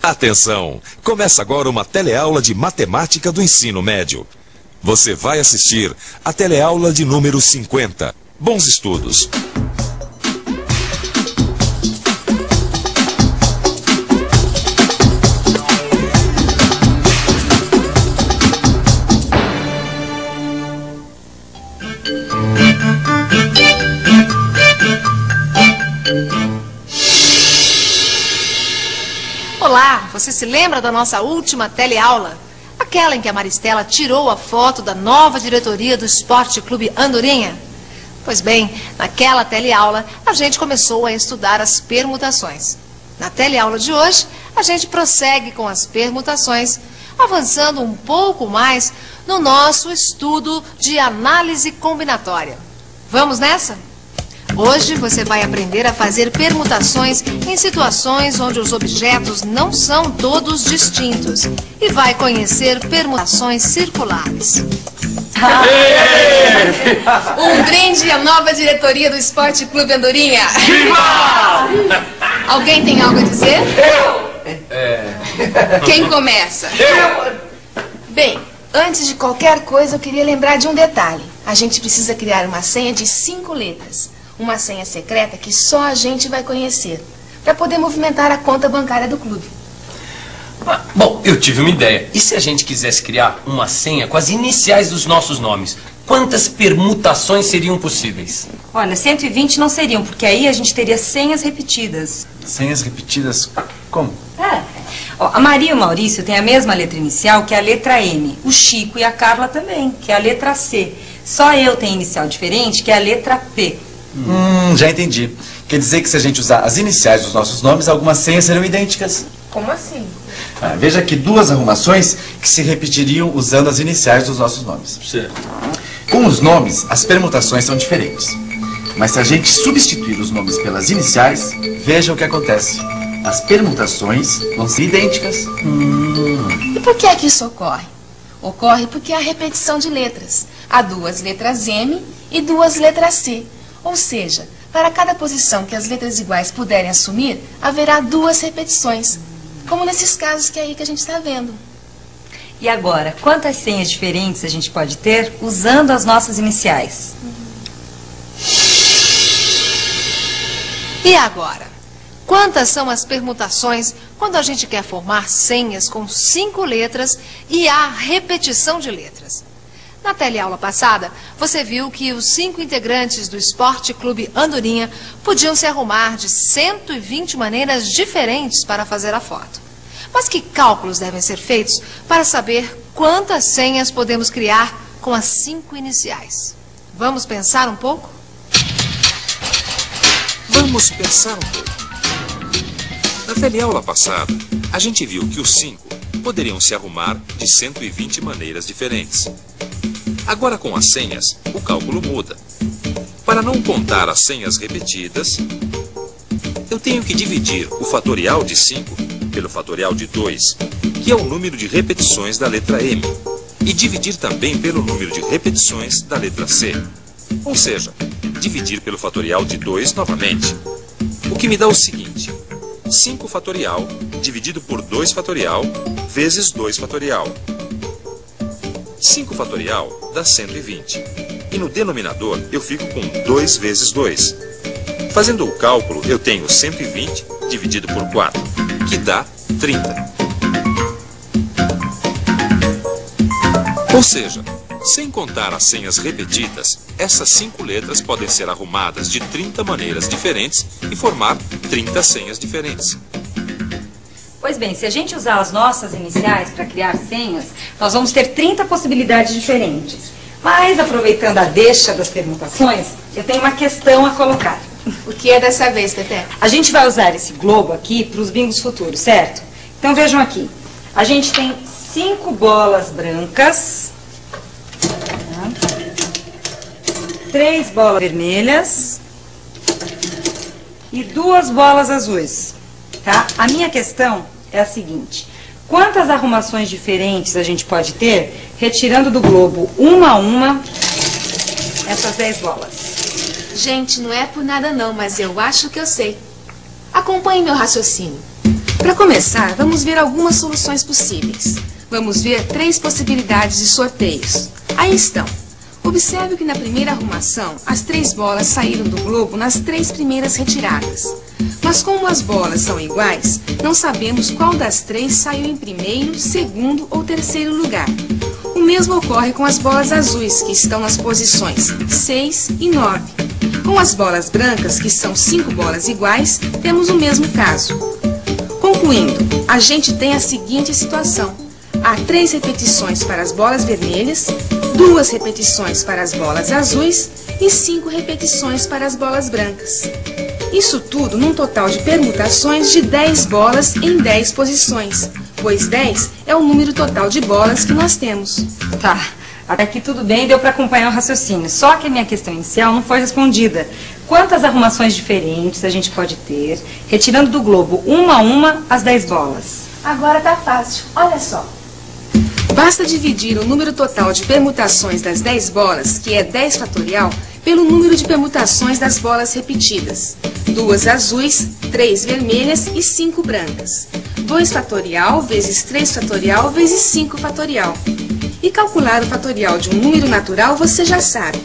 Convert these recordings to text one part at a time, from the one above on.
Atenção! Começa agora uma teleaula de matemática do ensino médio. Você vai assistir a teleaula de número 50. Bons estudos! Olá, você se lembra da nossa última teleaula? Aquela em que a Maristela tirou a foto da nova diretoria do Esporte Clube Andorinha? Pois bem, naquela teleaula a gente começou a estudar as permutações. Na teleaula de hoje, a gente prossegue com as permutações, avançando um pouco mais no nosso estudo de análise combinatória. Vamos nessa? Hoje você vai aprender a fazer permutações em situações onde os objetos não são todos distintos e vai conhecer permutações circulares. Um brinde à nova diretoria do Esporte Clube Andorinha. Viva! Alguém tem algo a dizer? Eu! Quem começa? Eu! Bem, antes de qualquer coisa eu queria lembrar de um detalhe. A gente precisa criar uma senha de 5 letras. Uma senha secreta que só a gente vai conhecer, para poder movimentar a conta bancária do clube. Bom, eu tive uma ideia. E se a gente quisesse criar uma senha com as iniciais dos nossos nomes? Quantas permutações seriam possíveis? Olha, 120 não seriam, porque aí a gente teria senhas repetidas. Senhas repetidas como? Ó, a Maria e o Maurício têm a mesma letra inicial, que é a letra M. O Chico e a Carla também, que é a letra C. Só eu tenho inicial diferente, que é a letra P. Já entendi. Quer dizer que se a gente usar as iniciais dos nossos nomes, algumas senhas serão idênticas. Como assim? Veja aqui 2 arrumações que se repetiriam usando as iniciais dos nossos nomes. Certo. Com os nomes, as permutações são diferentes. Mas se a gente substituir os nomes pelas iniciais, veja o que acontece. As permutações vão ser idênticas. E por que é que isso ocorre? Ocorre porque há repetição de letras. Há 2 letras M e 2 letras C. Ou seja, para cada posição que as letras iguais puderem assumir, haverá 2 repetições. Como nesses casos que é aí que a gente está vendo. E agora, quantas senhas diferentes a gente pode ter usando as nossas iniciais? E agora? Quantas são as permutações quando a gente quer formar senhas com 5 letras e há repetição de letras? Na teleaula passada, você viu que os 5 integrantes do Esporte Clube Andorinha podiam se arrumar de 120 maneiras diferentes para fazer a foto. Mas que cálculos devem ser feitos para saber quantas senhas podemos criar com as 5 iniciais? Vamos pensar um pouco? Vamos pensar um pouco. Na teleaula passada, a gente viu que os 5 poderiam se arrumar de 120 maneiras diferentes. Agora, com as senhas, o cálculo muda. Para não contar as senhas repetidas, eu tenho que dividir o fatorial de 5 pelo fatorial de 2, que é o número de repetições da letra M, e dividir também pelo número de repetições da letra C. Ou seja, dividir pelo fatorial de 2 novamente. O que me dá o seguinte: 5 fatorial dividido por 2 fatorial vezes 2 fatorial. 5 fatorial dá 120. E no denominador eu fico com 2 vezes 2. Fazendo o cálculo, eu tenho 120 dividido por 4, que dá 30. Ou seja, sem contar as senhas repetidas, essas 5 letras podem ser arrumadas de 30 maneiras diferentes e formar 30 senhas diferentes. Pois bem, se a gente usar as nossas iniciais para criar senhas, nós vamos ter 30 possibilidades diferentes. Mas, aproveitando a deixa das permutações, eu tenho uma questão a colocar. O que é dessa vez, Pepe? A gente vai usar esse globo aqui para os bingos futuros, certo? Então vejam aqui. A gente tem 5 bolas brancas, 3 bolas vermelhas e 2 bolas azuis. Tá? A minha questão é a seguinte: quantas arrumações diferentes a gente pode ter retirando do globo uma a uma essas 10 bolas? Gente, não é por nada não, mas eu acho que eu sei. Acompanhe meu raciocínio. Para começar, vamos ver algumas soluções possíveis. Vamos ver 3 possibilidades de sorteios. Aí estão. Observe que na primeira arrumação, as 3 bolas saíram do globo nas 3 primeiras retiradas. Mas como as bolas são iguais, não sabemos qual das 3 saiu em primeiro, segundo ou terceiro lugar. O mesmo ocorre com as bolas azuis, que estão nas posições 6 e 9. Com as bolas brancas, que são 5 bolas iguais, temos o mesmo caso. Concluindo, a gente tem a seguinte situação. Há 3 repetições para as bolas vermelhas, 2 repetições para as bolas azuis e 5 repetições para as bolas brancas. Isso tudo num total de permutações de 10 bolas em 10 posições, pois 10 é o número total de bolas que nós temos. Tá, até aqui tudo bem, deu para acompanhar o raciocínio. Só que a minha questão inicial não foi respondida. Quantas arrumações diferentes a gente pode ter, retirando do globo uma a uma as 10 bolas? Agora tá fácil, olha só. Basta dividir o número total de permutações das 10 bolas, que é 10 fatorial, pelo número de permutações das bolas repetidas. 2 azuis, 3 vermelhas e 5 brancas. 2 fatorial vezes 3 fatorial vezes 5 fatorial. E calcular o fatorial de um número natural você já sabe.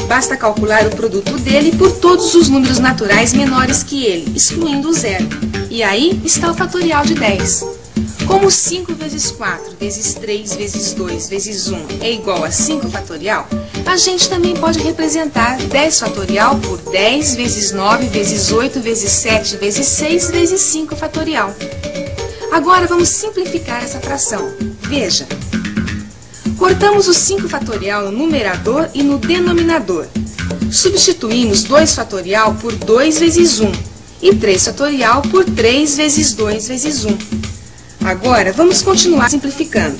Basta calcular o produto dele por todos os números naturais menores que ele, excluindo o zero. E aí está o fatorial de 10. Como 5 vezes 4 vezes 3 vezes 2 vezes 1 é igual a 5 fatorial, a gente também pode representar 10 fatorial por 10 vezes 9 vezes 8 vezes 7 vezes 6 vezes 5 fatorial. Agora vamos simplificar essa fração. Veja. Cortamos o 5 fatorial no numerador e no denominador. Substituímos 2 fatorial por 2 vezes 1 e 3 fatorial por 3 vezes 2 vezes 1. Agora, vamos continuar simplificando.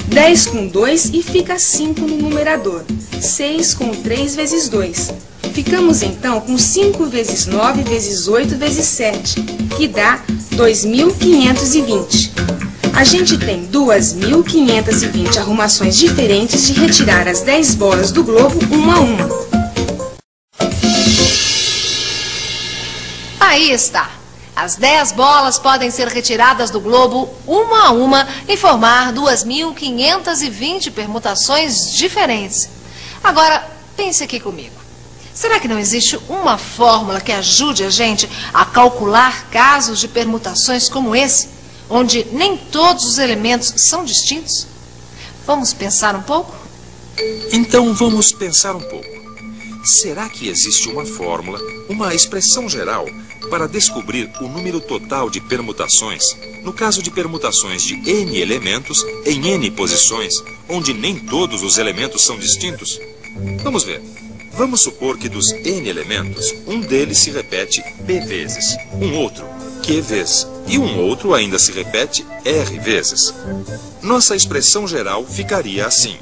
10 com 2 e fica 5 no numerador. 6 com 3 vezes 2. Ficamos então com 5 vezes 9 vezes 8 vezes 7, que dá 2.520. A gente tem 2.520 arrumações diferentes de retirar as 10 bolas do globo uma a uma. Aí está. As 10 bolas podem ser retiradas do globo uma a uma e formar 2.520 permutações diferentes. Agora, pense aqui comigo. Será que não existe uma fórmula que ajude a gente a calcular casos de permutações como esse, onde nem todos os elementos são distintos? Vamos pensar um pouco? Então vamos pensar um pouco. Será que existe uma fórmula, uma expressão geral, para descobrir o número total de permutações, no caso de permutações de n elementos em n posições, onde nem todos os elementos são distintos? Vamos ver. Vamos supor que dos n elementos, um deles se repete p vezes, um outro q vezes, e um outro ainda se repete r vezes. Nossa expressão geral ficaria assim.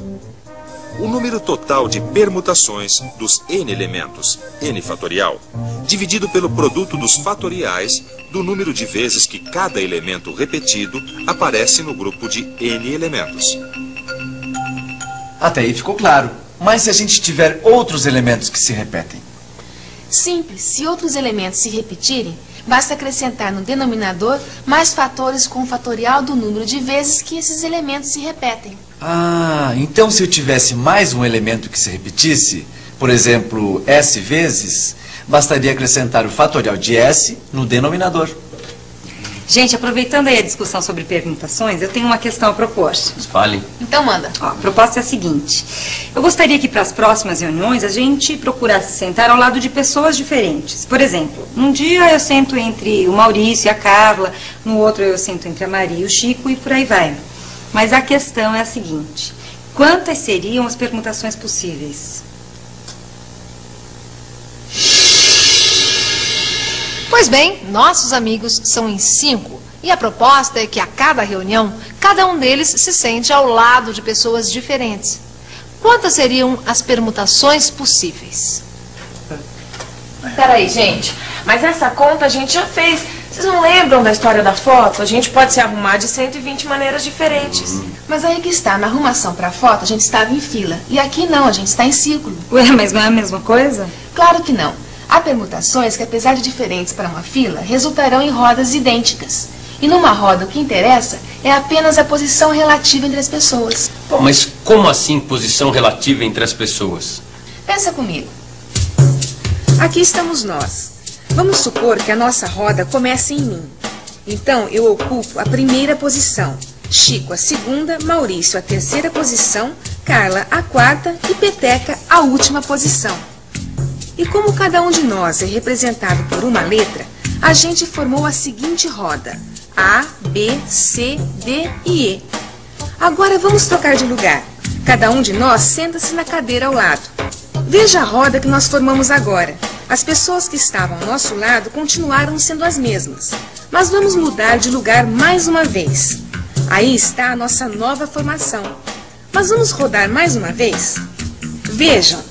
O número total de permutações dos n elementos, n fatorial, dividido pelo produto dos fatoriais do número de vezes que cada elemento repetido aparece no grupo de n elementos. Até aí ficou claro. Mas se a gente tiver outros elementos que se repetem? Simples. Se outros elementos se repetirem, basta acrescentar no denominador mais fatores com o fatorial do número de vezes que esses elementos se repetem. Ah, então se eu tivesse mais um elemento que se repetisse, por exemplo, s vezes, bastaria acrescentar o fatorial de s no denominador. Gente, aproveitando aí a discussão sobre permutações, eu tenho uma questão a propor. Fale. Então manda. Ó, a proposta é a seguinte. Eu gostaria que para as próximas reuniões a gente procurasse sentar ao lado de pessoas diferentes. Por exemplo, um dia eu sento entre o Maurício e a Carla, no outro eu sento entre a Maria e o Chico e por aí vai. Mas a questão é a seguinte. Quantas seriam as permutações possíveis? Pois bem, nossos amigos são em 5 e a proposta é que a cada reunião, cada um deles se sente ao lado de pessoas diferentes. Quantas seriam as permutações possíveis? Peraí, gente. Mas essa conta a gente já fez. Vocês não lembram da história da foto? A gente pode se arrumar de 120 maneiras diferentes. Mas aí que está, na arrumação para a foto, a gente estava em fila. E aqui não, a gente está em círculo. Ué, mas não é a mesma coisa? Claro que não. Há permutações que, apesar de diferentes para uma fila, resultarão em rodas idênticas. E numa roda, o que interessa é apenas a posição relativa entre as pessoas. Bom, mas como assim posição relativa entre as pessoas? Pensa comigo. Aqui estamos nós. Vamos supor que a nossa roda comece em mim. Então, eu ocupo a primeira posição, Chico a segunda, Maurício a terceira posição, Carla a quarta e Peteca a última posição. E como cada um de nós é representado por uma letra, a gente formou a seguinte roda: A, B, C, D e E. Agora vamos trocar de lugar. Cada um de nós senta-se na cadeira ao lado. Veja a roda que nós formamos agora. As pessoas que estavam ao nosso lado continuaram sendo as mesmas. Mas vamos mudar de lugar mais uma vez. Aí está a nossa nova formação. Mas vamos rodar mais uma vez? Vejam.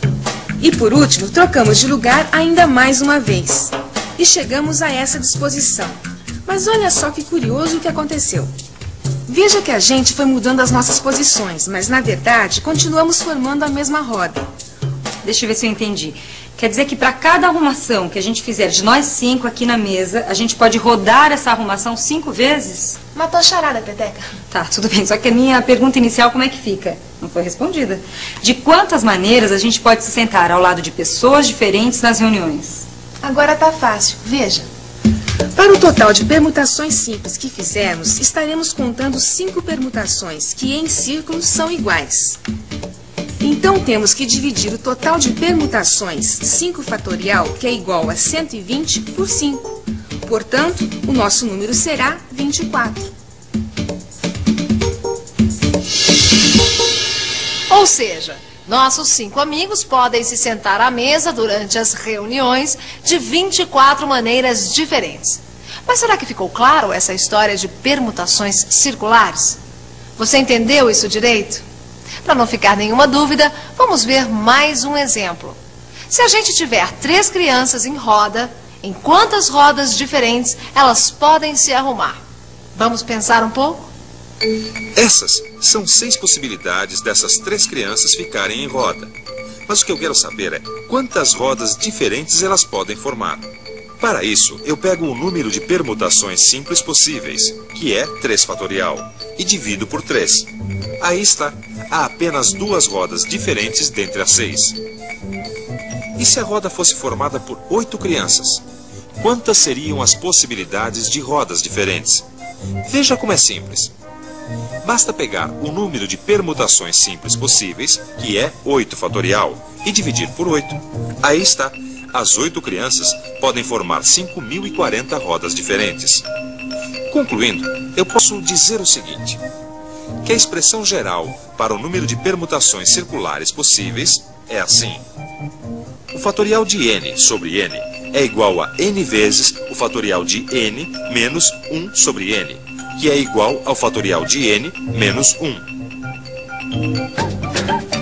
E por último, trocamos de lugar ainda mais uma vez. E chegamos a essa disposição. Mas olha só que curioso o que aconteceu. Veja que a gente foi mudando as nossas posições, mas na verdade continuamos formando a mesma roda. Deixa eu ver se eu entendi. Quer dizer que para cada arrumação que a gente fizer de nós 5 aqui na mesa, a gente pode rodar essa arrumação 5 vezes? Matou a charada, Peteca. Tá, tudo bem. Só que a minha pergunta inicial, como é que fica? Não foi respondida. De quantas maneiras a gente pode se sentar ao lado de pessoas diferentes nas reuniões? Agora tá fácil. Veja. Para o total de permutações simples que fizermos, estaremos contando 5 permutações, que em círculos são iguais. Então temos que dividir o total de permutações 5 fatorial, que é igual a 120, por 5. Portanto, o nosso número será 24. Ou seja, nossos 5 amigos podem se sentar à mesa durante as reuniões de 24 maneiras diferentes. Mas será que ficou claro essa história de permutações circulares? Você entendeu isso direito? Para não ficar nenhuma dúvida, vamos ver mais um exemplo. Se a gente tiver 3 crianças em roda, em quantas rodas diferentes elas podem se arrumar? Vamos pensar um pouco? Essas são 6 possibilidades dessas 3 crianças ficarem em roda. Mas o que eu quero saber é quantas rodas diferentes elas podem formar. Para isso, eu pego o número de permutações simples possíveis, que é 3 fatorial, e divido por 3. Aí está. Há apenas 2 rodas diferentes dentre as 6. E se a roda fosse formada por 8 crianças? Quantas seriam as possibilidades de rodas diferentes? Veja como é simples. Basta pegar o número de permutações simples possíveis, que é 8 fatorial, e dividir por 8. Aí está. As 8 crianças podem formar 5.040 rodas diferentes. Concluindo, eu posso dizer o seguinte: que a expressão geral para o número de permutações circulares possíveis é assim. O fatorial de n sobre n é igual a n vezes o fatorial de n menos 1 sobre n, que é igual ao fatorial de n menos 1.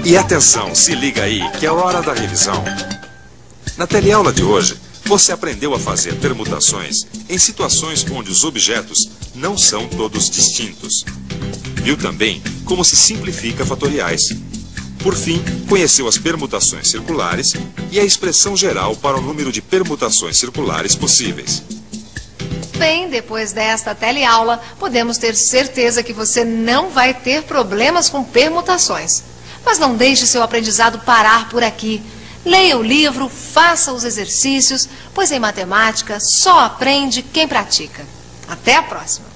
E atenção, se liga aí, que é hora da revisão. Na teleaula de hoje, você aprendeu a fazer permutações em situações onde os objetos não são todos distintos. Viu também como se simplifica fatoriais. Por fim, conheceu as permutações circulares e a expressão geral para o número de permutações circulares possíveis. Bem, depois desta teleaula, podemos ter certeza que você não vai ter problemas com permutações. Mas não deixe seu aprendizado parar por aqui. Leia o livro, faça os exercícios, pois em matemática só aprende quem pratica. Até a próxima!